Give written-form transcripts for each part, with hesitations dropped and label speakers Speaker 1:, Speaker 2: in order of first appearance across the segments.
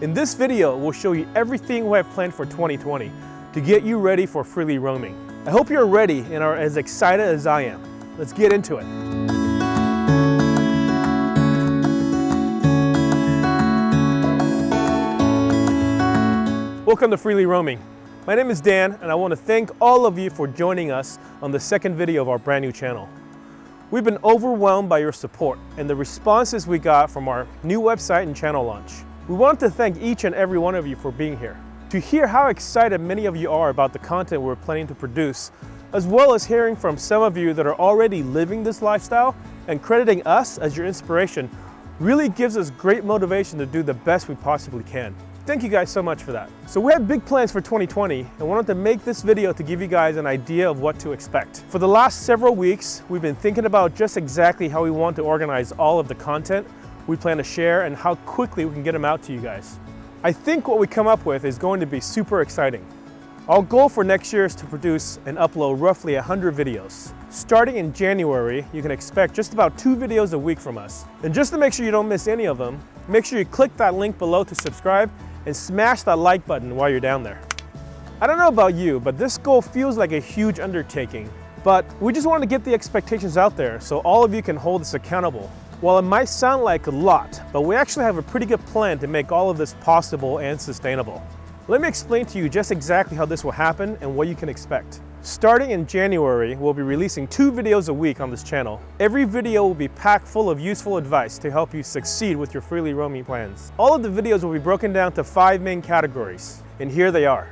Speaker 1: In this video, we'll show you everything we have planned for 2020 to get you ready for freely roaming. I hope you're ready and are as excited as I am. Let's get into it. Welcome to Freely Roaming. My name is Dan, and I want to thank all of you for joining us on the second video of our brand new channel. We've been overwhelmed by your support and the responses we got from our new website and channel launch. We want to thank each and every one of you for being here. To hear how excited many of you are about the content we're planning to produce, as well as hearing from some of you that are already living this lifestyle and crediting us as your inspiration, really gives us great motivation to do the best we possibly can. Thank you guys so much for that. So we have big plans for 2020 and wanted to make this video to give you guys an idea of what to expect. For the last several weeks, we've been thinking about just exactly how we want to organize all of the content we plan to share and how quickly we can get them out to you guys. I think what we come up with is going to be super exciting. Our goal for next year is to produce and upload roughly 100 videos. Starting in January, you can expect just about 2 videos a week from us. And just to make sure you don't miss any of them, make sure you click that link below to subscribe and smash that like button while you're down there. I don't know about you, but this goal feels like a huge undertaking. But we just want to get the expectations out there so all of you can hold us accountable. While it might sound like a lot, but we actually have a pretty good plan to make all of this possible and sustainable. Let me explain to you just exactly how this will happen and what you can expect. Starting in January, we'll be releasing 2 videos a week on this channel. Every video will be packed full of useful advice to help you succeed with your freely roaming plans. All of the videos will be broken down to 5 main categories, and here they are.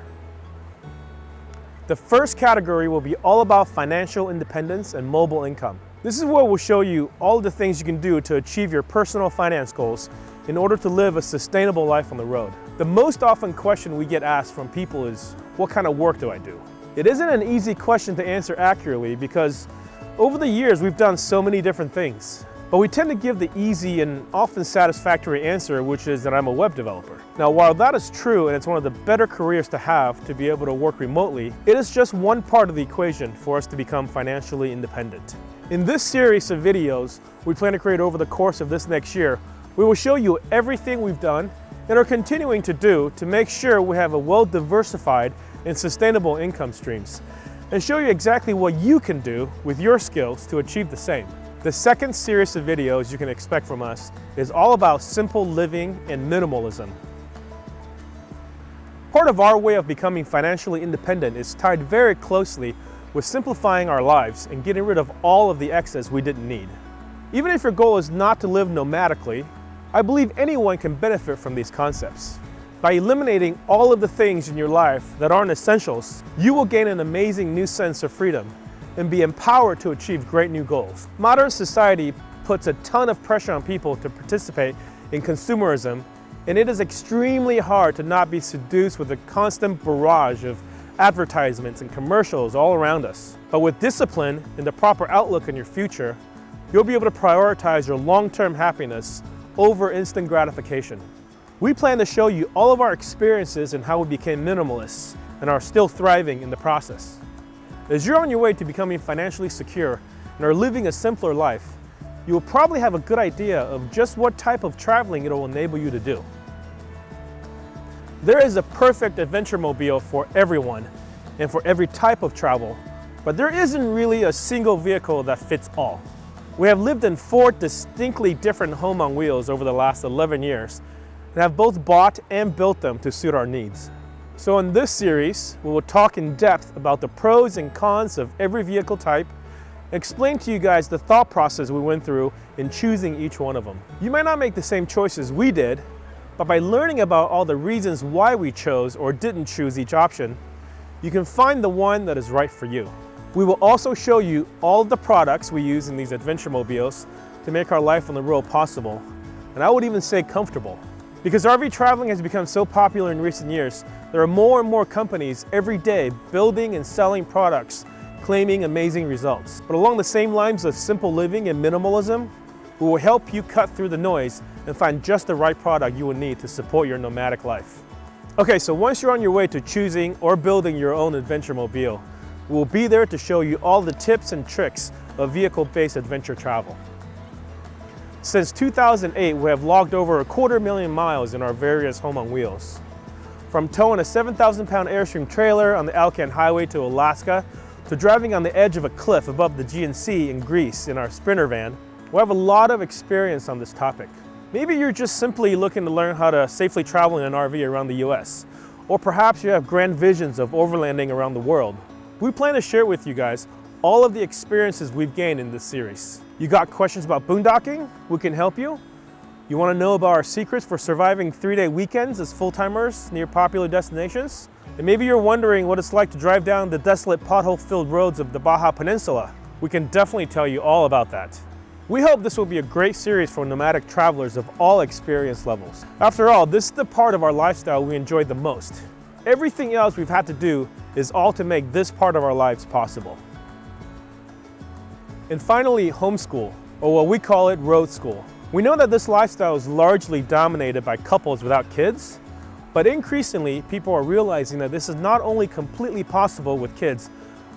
Speaker 1: The first category will be all about financial independence and mobile income. This is where we'll show you all of the things you can do to achieve your personal finance goals in order to live a sustainable life on the road. The most often question we get asked from people is, what kind of work do I do? It isn't an easy question to answer accurately because over the years we've done so many different things. But we tend to give the easy and often satisfactory answer, which is that I'm a web developer. Now, while that is true and it's one of the better careers to have to be able to work remotely, it is just one part of the equation for us to become financially independent. In this series of videos we plan to create over the course of this next year, we will show you everything we've done and are continuing to do to make sure we have a well-diversified and sustainable income streams, and show you exactly what you can do with your skills to achieve the same. The second series of videos you can expect from us is all about simple living and minimalism. Part of our way of becoming financially independent is tied very closely with simplifying our lives and getting rid of all of the excess we didn't need. Even if your goal is not to live nomadically, I believe anyone can benefit from these concepts. By eliminating all of the things in your life that aren't essentials, you will gain an amazing new sense of freedom and be empowered to achieve great new goals. Modern society puts a ton of pressure on people to participate in consumerism, and it is extremely hard to not be seduced with a constant barrage of advertisements and commercials all around us. But with discipline and the proper outlook on your future, you'll be able to prioritize your long-term happiness over instant gratification. We plan to show you all of our experiences and how we became minimalists and are still thriving in the process. As you're on your way to becoming financially secure and are living a simpler life, you will probably have a good idea of just what type of traveling it will enable you to do. There is a perfect adventure mobile for everyone and for every type of travel, but there isn't really a single vehicle that fits all. We have lived in 4 distinctly different home on wheels over the last 11 years and have both bought and built them to suit our needs. So in this series, we will talk in depth about the pros and cons of every vehicle type, and explain to you guys the thought process we went through in choosing each one of them. You might not make the same choices we did, but by learning about all the reasons why we chose or didn't choose each option, you can find the one that is right for you. We will also show you all of the products we use in these adventure mobiles to make our life on the road possible, and I would even say comfortable. Because RV traveling has become so popular in recent years, there are more and more companies every day building and selling products claiming amazing results. But along the same lines of simple living and minimalism, we will help you cut through the noise and find just the right product you will need to support your nomadic life. Okay, so once you're on your way to choosing or building your own adventure mobile, we will be there to show you all the tips and tricks of vehicle-based adventure travel. Since 2008, we have logged over 250,000 miles in our various home on wheels. From towing a 7,000-pound Airstream trailer on the Alcan Highway to Alaska, to driving on the edge of a cliff above the GNC in Greece in our Sprinter van, we have a lot of experience on this topic. Maybe you're just simply looking to learn how to safely travel in an RV around the US, or perhaps you have grand visions of overlanding around the world. We plan to share with you guys all of the experiences we've gained in this series. You got questions about boondocking? We can help you. You want to know about our secrets for surviving 3-day weekends as full-timers near popular destinations? And maybe you're wondering what it's like to drive down the desolate pothole-filled roads of the Baja Peninsula. We can definitely tell you all about that. We hope this will be a great series for nomadic travelers of all experience levels. After all, this is the part of our lifestyle we enjoy the most. Everything else we've had to do is all to make this part of our lives possible. And finally, homeschool, or what we call it, road school. We know that this lifestyle is largely dominated by couples without kids, but increasingly people are realizing that this is not only completely possible with kids,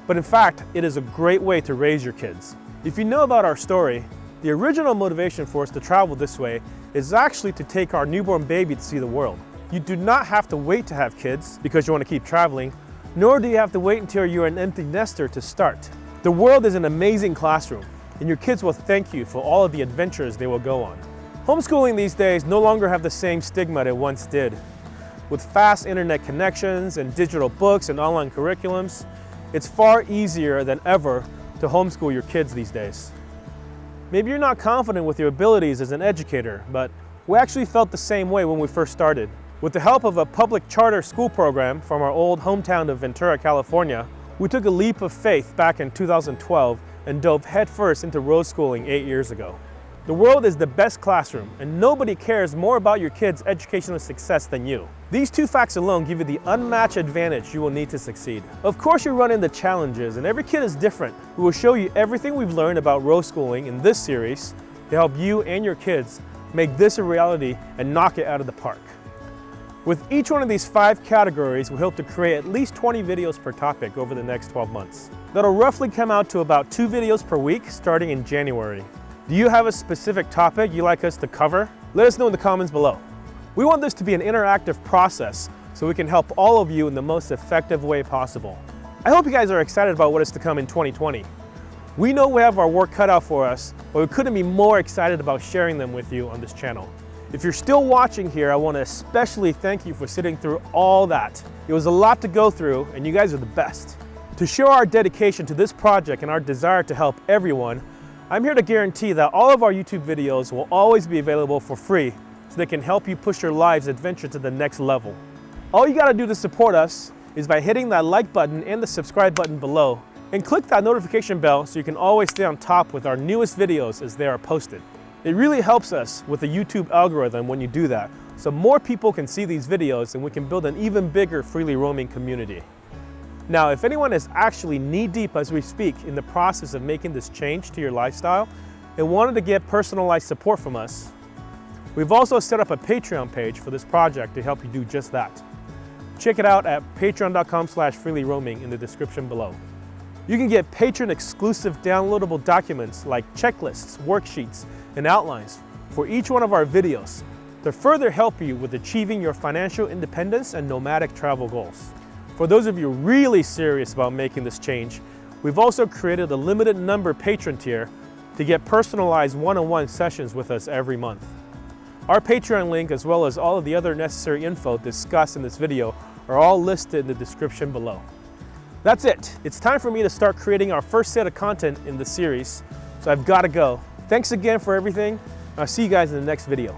Speaker 1: but in fact, it is a great way to raise your kids. If you know about our story, the original motivation for us to travel this way is actually to take our newborn baby to see the world. You do not have to wait to have kids because you want to keep traveling, nor do you have to wait until you're an empty nester to start. The world is an amazing classroom, and your kids will thank you for all of the adventures they will go on. Homeschooling these days no longer have the same stigma it once did. With fast internet connections and digital books and online curriculums, it's far easier than ever to homeschool your kids these days. Maybe you're not confident with your abilities as an educator, but we actually felt the same way when we first started. With the help of a public charter school program from our old hometown of Ventura, California, we took a leap of faith back in 2012 and dove headfirst into road schooling 8 years ago. The world is the best classroom, and nobody cares more about your kids' educational success than you. These two facts alone give you the unmatched advantage you will need to succeed. Of course, you run into challenges, and every kid is different. We will show you everything we've learned about road schooling in this series to help you and your kids make this a reality and knock it out of the park. With each one of these 5 categories, we hope to create at least 20 videos per topic over the next 12 months. That'll roughly come out to about 2 videos per week starting in January. Do you have a specific topic you'd like us to cover? Let us know in the comments below. We want this to be an interactive process so we can help all of you in the most effective way possible. I hope you guys are excited about what is to come in 2020. We know we have our work cut out for us, but we couldn't be more excited about sharing them with you on this channel. If you're still watching here, I want to especially thank you for sitting through all that. It was a lot to go through, and you guys are the best. To show our dedication to this project and our desire to help everyone, I'm here to guarantee that all of our YouTube videos will always be available for free so they can help you push your life's adventure to the next level. All you gotta do to support us is by hitting that like button and the subscribe button below, and click that notification bell so you can always stay on top with our newest videos as they are posted. It really helps us with the YouTube algorithm when you do that, so more people can see these videos and we can build an even bigger freely roaming community. Now, if anyone is actually knee-deep as we speak in the process of making this change to your lifestyle and wanted to get personalized support from us, we've also set up a Patreon page for this project to help you do just that. Check it out at patreon.com/freelyroaming in the description below. You can get Patreon-exclusive downloadable documents like checklists, worksheets, and outlines for each one of our videos to further help you with achieving your financial independence and nomadic travel goals. For those of you really serious about making this change, we've also created a limited number patron tier to get personalized one-on-one sessions with us every month. Our Patreon link, as well as all of the other necessary info discussed in this video, are all listed in the description below. That's it. It's time for me to start creating our first set of content in the series, so I've got to go. Thanks again for everything. I'll see you guys in the next video.